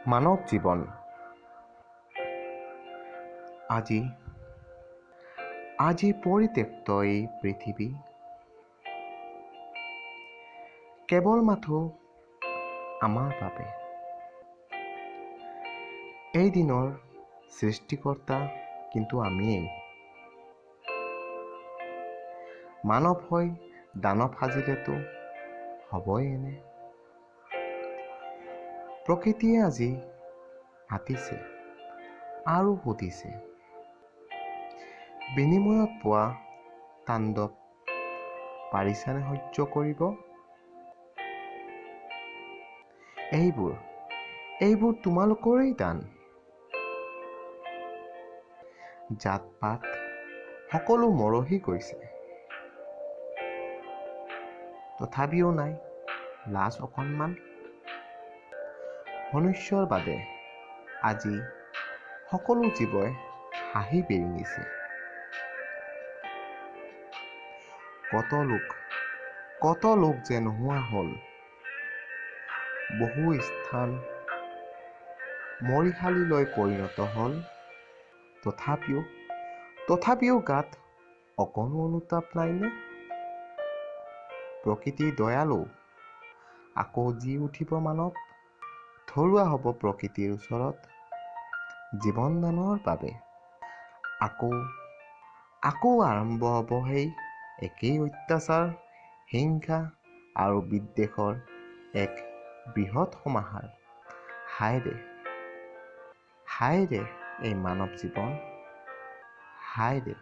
মানৱ জীৱন আজি পৰিত্যক্ত এই পৃথিৱী কেৱল মাথো আমাৰ বাবে। এই দিনৰ সৃষ্টিকৰ্তা কিন্তু আমিয়েই। মানৱ হৈ দানৱ সাজিলেতো হ'বই এনে। প্ৰকৃতিয়ে আজি মাতিছে আৰু সুধিছে, বিনিময়ত পোৱা তাণ্ডৱ পাৰিছানে সহ্য কৰিব? এইবোৰ তোমালোকৰেই দান। জাত-পাত সকলো মৰহি গৈছে, তথাপিও নাই লাজ অকণমান। মনুষ্যৰ বাদে আজি সকলো জীৱই হাঁহি বিৰিঙিছে। কত লোক যে নোহোৱা হ'ল, বহু স্থান মৰিশালীলৈ পৰিণত হ'ল। তথাপিও গাত অকণো অনুতাপ নাইনে? প্ৰকৃতি দয়ালু, আকৌ জি উঠিব মানৱ। থলুৱা হ'ব প্ৰকৃতিৰ ওচৰত জীৱন দানৰ বাবে। আকৌ আৰম্ভ হ'ব সেই একেই অত্যাচাৰ, হিংসা আৰু বিদ্বেষৰ এক বৃহৎ সমাহাৰ। হায় ৰে এই মানৱ জীৱন, হায় ৰে।